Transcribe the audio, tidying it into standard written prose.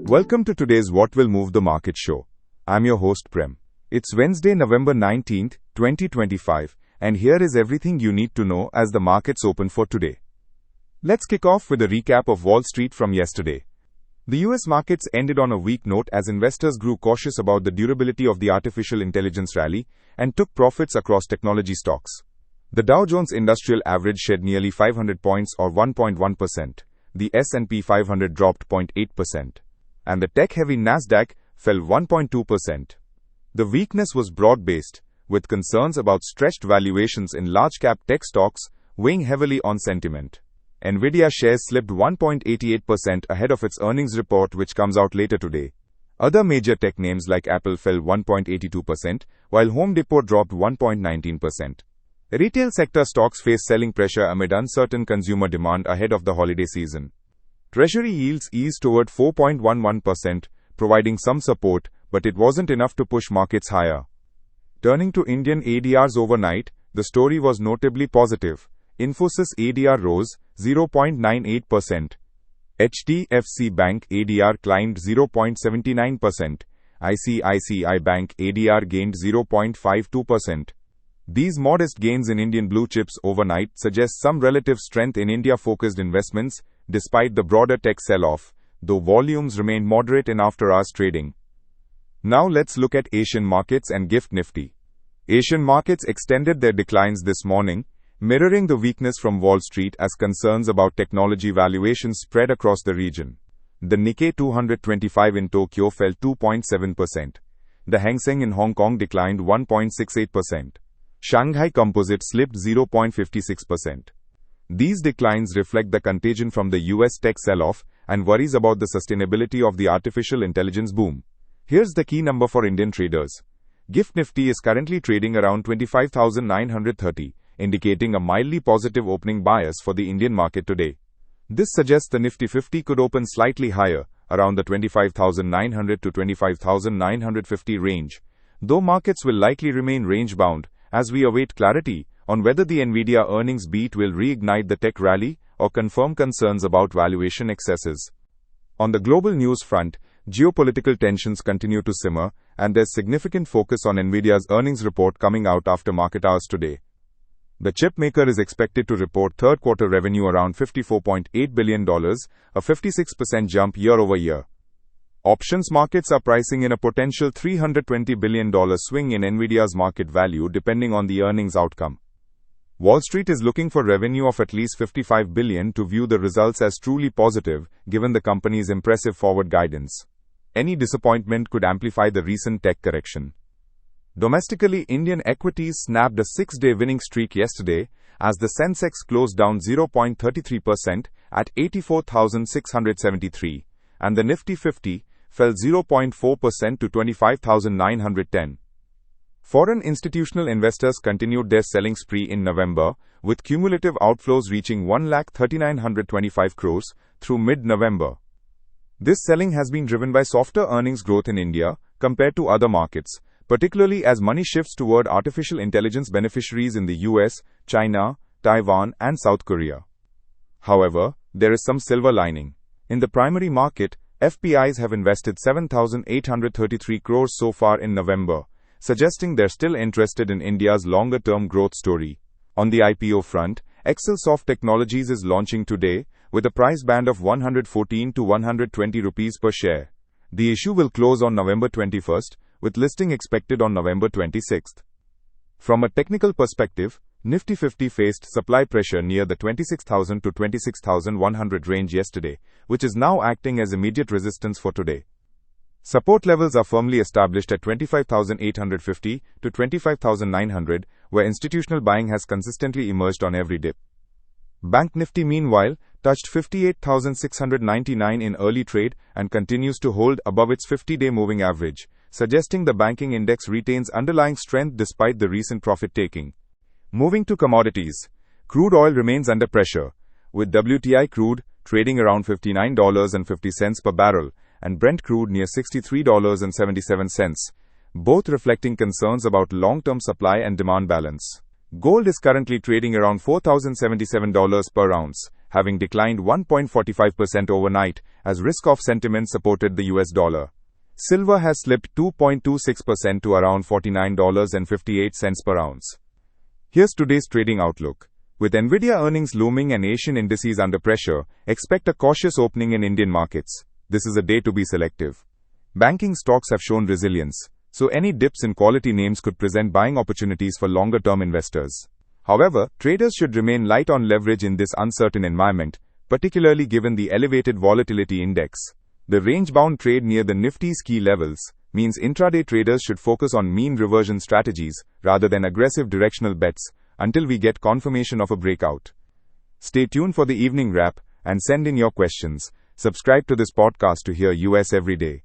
Welcome to today's What Will Move the Market show. I'm your host Prem. It's Wednesday, November 19th, 2025, and here is everything you need to know as the markets open for today. Let's kick off with a recap of Wall Street from yesterday. The US markets ended on a weak note as investors grew cautious about the durability of the artificial intelligence rally and took profits across technology stocks. The Dow Jones Industrial Average shed nearly 500 points or 1.1%. The S&P 500 dropped 0.8%. And the tech-heavy Nasdaq fell 1.2%. The weakness was broad-based, with concerns about stretched valuations in large-cap tech stocks weighing heavily on sentiment. Nvidia shares slipped 1.88% ahead of its earnings report, which comes out later today. Other major tech names like Apple fell 1.82%, while Home Depot dropped 1.19%. Retail sector stocks face selling pressure amid uncertain consumer demand ahead of the holiday season. Treasury yields eased toward 4.11%, providing some support, but it wasn't enough to push markets higher. Turning to Indian ADRs overnight, the story was notably positive. Infosys ADR rose 0.98%. HDFC Bank ADR climbed 0.79%. ICICI Bank ADR gained 0.52%. These modest gains in Indian blue chips overnight suggest some relative strength in India-focused investments, despite the broader tech sell-off, though volumes remained moderate in after-hours trading. Now let's look at Asian markets and GIFT Nifty. Asian markets extended their declines this morning, mirroring the weakness from Wall Street as concerns about technology valuations spread across the region. The Nikkei 225 in Tokyo fell 2.7%. The Hang Seng in Hong Kong declined 1.68%. Shanghai Composite slipped 0.56%. These declines reflect the contagion from the US tech sell-off and worries about the sustainability of the artificial intelligence boom. Here's the key number for Indian traders. GIFT Nifty is currently trading around 25,930. Indicating a mildly positive opening bias for the Indian market today. This suggests the Nifty 50 could open slightly higher, around the 25,900 to 25,950 range, though markets will likely remain range-bound as we await clarity on whether the Nvidia earnings beat will reignite the tech rally or confirm concerns about valuation excesses. On the global news front, geopolitical tensions continue to simmer, and there's significant focus on Nvidia's earnings report coming out after market hours today. The chipmaker is expected to report third-quarter revenue around $54.8 billion, a 56% jump year-over-year. Options markets are pricing in a potential $320 billion swing in Nvidia's market value depending on the earnings outcome. Wall Street is looking for revenue of at least $55 billion to view the results as truly positive, given the company's impressive forward guidance. Any disappointment could amplify the recent tech correction. Domestically, Indian equities snapped a 6-day winning streak yesterday as the Sensex closed down 0.33% at 84,673, and the Nifty 50 fell 0.4% to 25,910. Foreign institutional investors continued their selling spree in November, with cumulative outflows reaching 1,39,25 crores through mid-November. This selling has been driven by softer earnings growth in India compared to other markets, particularly as money shifts toward artificial intelligence beneficiaries in the US, China, Taiwan, and South Korea. However, there is some silver lining. In the primary market, FPIs have invested 7,833 crores so far in November, suggesting they're still interested in India's longer-term growth story. On the IPO front, Excelsoft Technologies is launching today, with a price band of 114 to 120 rupees per share. The issue will close on November 21st, with listing expected on November 26th. From a technical perspective, Nifty 50 faced supply pressure near the 26,000 to 26,100 range yesterday, which is now acting as immediate resistance for today. Support levels are firmly established at 25,850 to 25,900, where institutional buying has consistently emerged on every dip. Bank Nifty, meanwhile, touched 58,699 in early trade and continues to hold above its 50-day moving average, suggesting the banking index retains underlying strength despite the recent profit-taking. Moving to commodities, crude oil remains under pressure, with WTI crude trading around $59.50 per barrel and Brent crude near $63.77, both reflecting concerns about long-term supply and demand balance. Gold is currently trading around $4,077 per ounce, having declined 1.45% overnight as risk-off sentiment supported the US dollar. Silver has slipped 2.26% to around $49.58 per ounce. Here's today's trading outlook. With Nvidia earnings looming and Asian indices under pressure, expect a cautious opening in Indian markets. This is a day to be selective. Banking stocks have shown resilience, so any dips in quality names could present buying opportunities for longer-term investors. However, traders should remain light on leverage in this uncertain environment, particularly given the elevated volatility index. The range-bound trade near the Nifty's key levels means intraday traders should focus on mean reversion strategies rather than aggressive directional bets until we get confirmation of a breakout. Stay tuned for the evening wrap and send in your questions. Subscribe to this podcast to hear US every day.